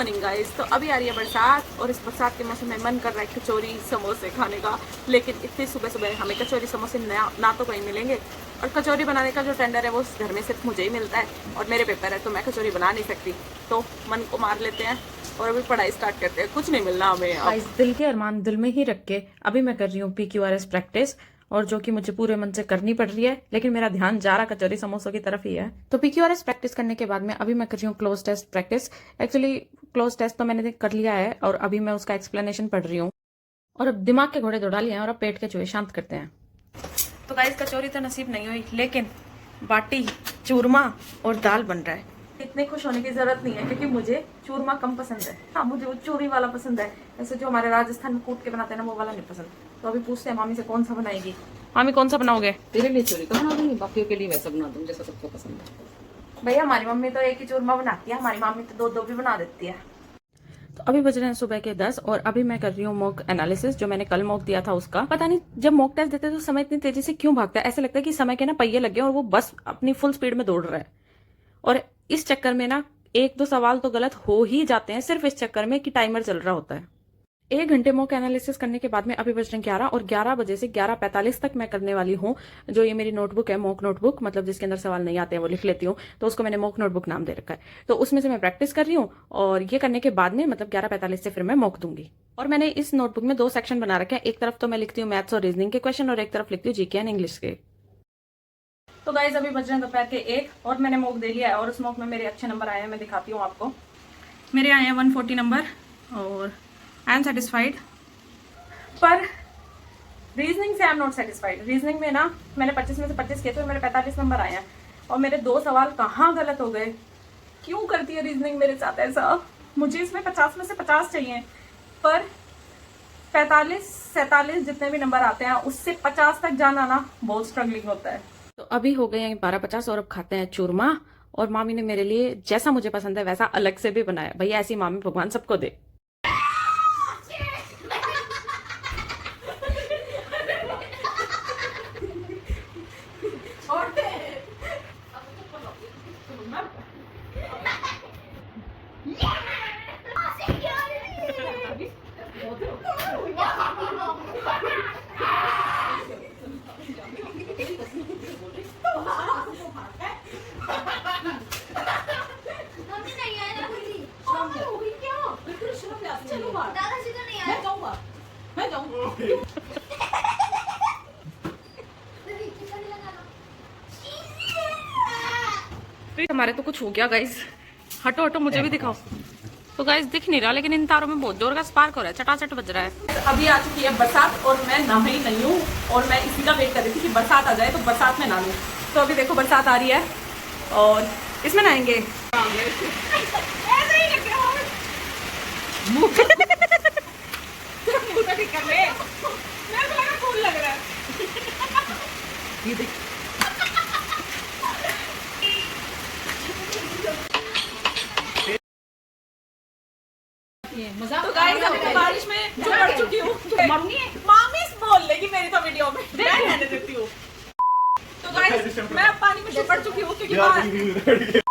Morning guys. तो अभी आ रही है बरसात और इस बरसात के मौसम में मन कर रहा है कचौरी समोसे खाने का, लेकिन इतनी सुबह सुबह हमें कचौरी समोसे ना तो कहीं मिलेंगे, और कचौरी बनाने का जो टेंडर है वो घर में सिर्फ मुझे ही मिलता है और मेरे पेपर है तो मैं कचौरी बना नहीं सकती। तो मन को मार लेते हैं और अभी पढ़ाई स्टार्ट करते हैं। कुछ नहीं मिलना हमें अब। दिल के अरमान दिल में ही रख के अभी मैं कर रही हूँ PQRS प्रैक्टिस, और जो कि मुझे पूरे मन से करनी पड़ रही है, लेकिन मेरा ध्यान जा रहा कचौरी समोसों की तरफ ही है। तो PQRS प्रैक्टिस करने के बाद में अभी मैं कर रही हूँ cloze test practice. Actually cloze test तो मैंने कर लिया है और अभी मैं उसका एक्सप्लेनेशन पढ़ रही हूँ। और अब दिमाग के घोड़े दौड़ा लिए हैं और अब पेट के चूहे शांत करते हैं। तो गाइस कचौरी तो नसीब नहीं हुई, लेकिन बाटी, चूरमा और दाल बन रहा है। इतने खुश होने की जरूरत नहीं है क्योंकि मुझे चूरमा कम पसंद है। हाँ, मुझे वो चूरी वाला पसंद है, ऐसे जो हमारे राजस्थान में कूट के बनाते हैं ना, वो वाला नहीं पसंद। तो अभी पूछते हैं मामी से कौन सा बनाएगी। मामी कौन सा बनाओगे? तेरे लिए चोरी का बना दूंगी, बाकियों के लिए वैसा बना दूंगी जैसा सबको पसंद है। भैया हमारी मम्मी तो एक ही चूरमा बनाती है, हमारी मम्मी तो दो दो भी बना देती है। तो अभी बज रहे हैं सुबह के 10 और अभी मैं कर रही हूँ मॉक एनालिसिस। जो मैंने कल मॉक दिया था उसका, पता नहीं जब मॉक टेस्ट देते हैं तो समय इतनी तेजी से क्यों भागता है। ऐसा लगता है कि समय के ना पहिए लगे और वो बस अपनी फुल स्पीड में दौड़ रहा है। और इस चक्कर में ना एक दो सवाल तो गलत हो ही जाते हैं, सिर्फ इस चक्कर में कि टाइमर चल रहा होता है। 1 घंटे मॉक एनालिसिस करने के बाद में अभी बज रहे हैं 11 और 11 बजे से 11:45 तक मैं करने वाली हूँ जो ये मेरी नोटबुक है, मॉक नोटबुक, मतलब जिसके अंदर सवाल नहीं आते हैं वो लिख लेती हूँ, तो उसको मैंने मॉक नोटबुक नाम दे रखा है। तो उसमें से मैं प्रैक्टिस कर रही हूँ और ये करने के बाद में मतलब 11:45 से फिर मैं मॉक दूंगी। और मैंने इस नोटबुक में 2 सेक्शन बना रखे हैं। एक तरफ तो मैं लिखती हूँ मैथ्स और रीजनिंग के क्वेश्चन और एक तरफ लिखती हूँ जीके एंड इंग्लिश के। तो गाइज अभी बज रहे हैं दोपहर के 1 और मैंने मॉक दे लिया है और उस मॉक में मेरे अच्छे नंबर आए हैं। मैं दिखाती हूँ आपको। मेरे आए हैं 140 नंबर और आई एम सेटिस्फाइड। पर रीजनिंग से I am not satisfied. Reasoning में ना मैंने 25 में से 25 किए थे और मेरे 45 नंबर आए हैं और मेरे 2 सवाल कहाँ गलत हो गए। क्यों करती है रीजनिंग मेरे साथ ऐसा? मुझे इसमें 50 में से 50 चाहिए, पर 45-47 जितने भी नंबर आते हैं उससे 50 तक जाना ना बहुत स्ट्रगलिंग होता है। तो अभी हो गए हैं 12:50 और अब खाते हैं चूरमा। और मामी ने मेरे लिए जैसा मुझे पसंद है वैसा अलग से भी बनाया। भैया ऐसी मामी भगवान सबको दे। हमारे तो कुछ हो गया गाइस। हटो हटो, मुझे भी दिखाओ। तो गाइस दिख नहीं रहा, लेकिन इन तारों में बहुत जोर का स्पार्क हो रहा है, चटाचट बज रहा है। अभी आ चुकी है बरसात और मैं नहाई नहीं हूँ और मैं इसी का वेट कर रही थी कि बरसात आ जाए तो बरसात में नहा लूँ। तो अभी देखो बरसात आ रही है और इसमें नहाएंगे। तो गाइस अभी मैं बारिश में जो पड़ चुकी हूँ, मामी बोल लेगी मेरी तो वीडियो में, मैं रहने देती हूँ। तो गाइस मैं पानी में चिपड़ चुकी हूँ क्योंकि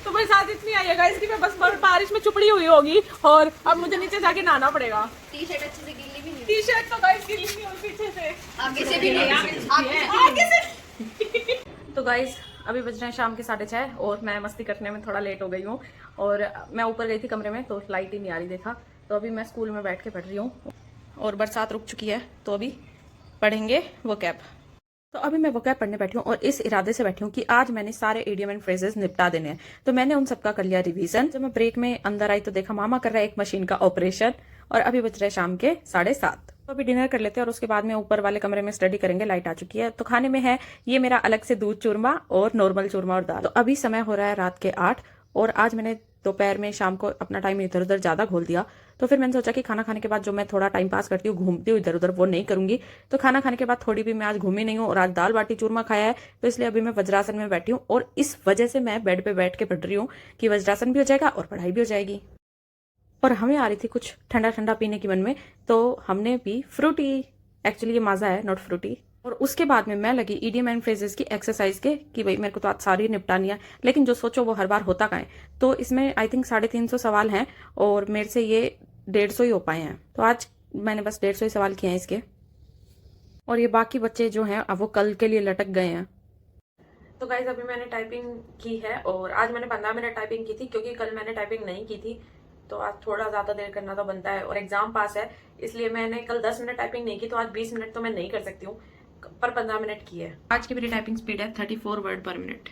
तो बरसात इतनी आई है गाइस कि मैं बस बारिश में चुपड़ी हुई होगी और अब मुझे नीचे जाके नहाना पड़ेगा। टी-शर्ट अच्छे से गीली भी नहीं, टी-शर्ट तो गाइस गीली नहीं हुई पीछे से, आगे से भी नहीं, आगे से। तो गाइस अभी बज रहे हैं शाम के 6:30 और मैं मस्ती करने में थोड़ा लेट हो गई हूँ और मैं ऊपर गई थी कमरे में तो लाइट ही नहीं आ रही देखा। तो अभी मैं स्कूल में बैठ के पढ़ रही हूँ और बरसात रुक चुकी है तो अभी पढ़ेंगे वोकैब। तो अभी मैं वोकैब पढ़ने बैठी हूँ और इस इरादे से बैठी हूँ कि आज मैंने सारे इडियम एंड फ्रेजेस निपटा देने हैं। तो मैंने उन सबका कर लिया रिवीजन। जब मैं ब्रेक में अंदर आई तो देखा मामा कर रहा है एक मशीन का ऑपरेशन और अभी बज रहे हैं शाम के 7:30। तो अभी डिनर कर लेते हैं और उसके बाद में ऊपर वाले कमरे में स्टडी करेंगे। लाइट आ चुकी है तो खाने में है ये मेरा अलग से दूध चूरमा और नॉर्मल चूरमा और दाल। तो अभी समय हो रहा है रात के 8 और आज मैंने दोपहर में शाम को अपना टाइम इधर उधर ज्यादा घोल दिया। तो फिर मैंने सोचा कि खाना खाने के बाद जो मैं थोड़ा टाइम पास करती हूँ घूमती हूँ इधर उधर, वो नहीं करूंगी। तो खाना खाने के बाद थोड़ी भी मैं आज घूमी नहीं हूँ और आज दाल बाटी चूरमा खाया है, तो इसलिए अभी मैं वज्रासन में बैठी हूँ और इस वजह से मैं बेड पे बैठ के पढ़ रही हूँ कि वज्रासन भी हो जाएगा और पढ़ाई भी हो जाएगी। और हमें आ रही थी कुछ ठंडा ठंडा पीने की मन में, तो हमने पी फ्रूटी। एक्चुअली ये माजा है, नॉट फ्रूटी। और उसके बाद में मैं लगी इडियम एंड फ्रेजेस की एक्सरसाइज के कि भाई मेरे को तो आज सारी निपटानी है, लेकिन जो सोचो वो हर बार होता का है। तो इसमें आई थिंक 350 सवाल हैं और मेरे से ये 150 ही हो पाए हैं। तो आज मैंने बस 150 ही सवाल किए हैं इसके, और ये बाकी बच्चे जो हैं अब वो कल के लिए लटक गए हैं। तो गाइज अभी मैंने टाइपिंग की है और आज मैंने 15 मिनट टाइपिंग की थी, क्योंकि कल मैंने टाइपिंग नहीं की थी। तो आज थोड़ा ज्यादा देर करना तो बनता है और एग्जाम पास है, इसलिए मैंने कल 10 मिनट टाइपिंग नहीं की, तो आज 20 मिनट तो मैं नहीं कर सकती हूँ, पर 15 मिनट की है। आज की मेरी टाइपिंग स्पीड है 34 वर्ड पर मिनट।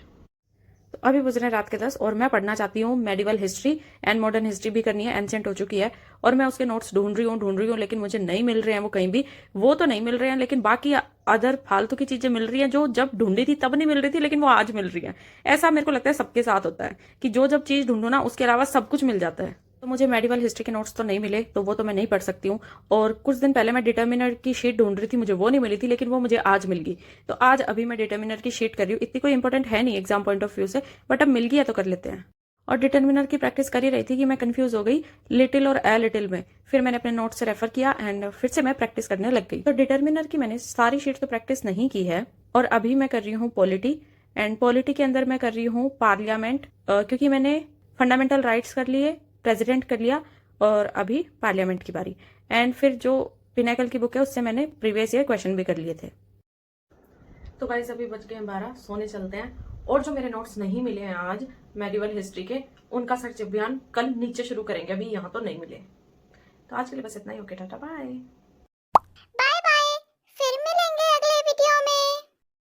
तो अभी बज रहे हैं रात के 10 और मैं पढ़ना चाहती हूँ medieval history and modern history भी करनी है, एंसेंट हो चुकी है और मैं उसके नोट्स ढूंढ रही हूँ, लेकिन मुझे नहीं मिल रहे हैं वो कहीं भी। वो तो नहीं मिल रहे हैं, लेकिन बाकी अदर फालतू की चीजें मिल रही हैं जो जब ढूंढी थी तब नहीं मिल रही थी, लेकिन वो आज मिल रही है। ऐसा मेरे को लगता है सबके साथ होता है कि जो जब चीज ढूंढो ना उसके अलावा सब कुछ मिल जाता है। तो मुझे मेडिवल हिस्ट्री के नोट्स तो नहीं मिले, तो वो तो मैं नहीं पढ़ सकती हूँ। और कुछ दिन पहले मैं डिटर्मिनर की शीट ढूंढ रही थी, मुझे वो नहीं मिली थी, लेकिन वो मुझे आज मिल गई। तो आज अभी मैं डिटर्मिनर की शीट कर रही हूँ। इतनी कोई इंपॉर्टेंट है नहीं एग्जाम पॉइंट ऑफ व्यू से, बट अब मिल गई है तो कर लेते हैं। और डिटर्मिनर की प्रैक्टिस कर ही रही थी कि मैं कंफ्यूज हो गई लिटिल और ए लिटिल में। फिर मैंने अपने नोट से रेफर किया एंड फिर से मैं प्रैक्टिस करने लग गई। तो डिटर्मिनर की मैंने सारी शीट तो प्रैक्टिस नहीं की है, और अभी मैं कर रही हूँ पॉलिटी, एंड पॉलिटी के अंदर मैं कर रही हूँ पार्लियामेंट, क्योंकि मैंने फंडामेंटल राइट्स कर लिए, प्रेसिडेंट कर लिया, और अभी पार्लियामेंट की बारी। एंड फिर जो पिनाकल की बुक है उससे मैंने प्रीवियस ईयर क्वेश्चन भी कर लिए थे। तो गाइस अभी बज गए 12, सोने चलते हैं। और जो मेरे नोट्स नहीं मिले हैं आज मेडिवल हिस्ट्री के, उनका सर्च अभियान कल नीचे शुरू करेंगे, अभी यहाँ तो नहीं मिले। तो आज के लिए बस इतना ही। Okay, tata bye.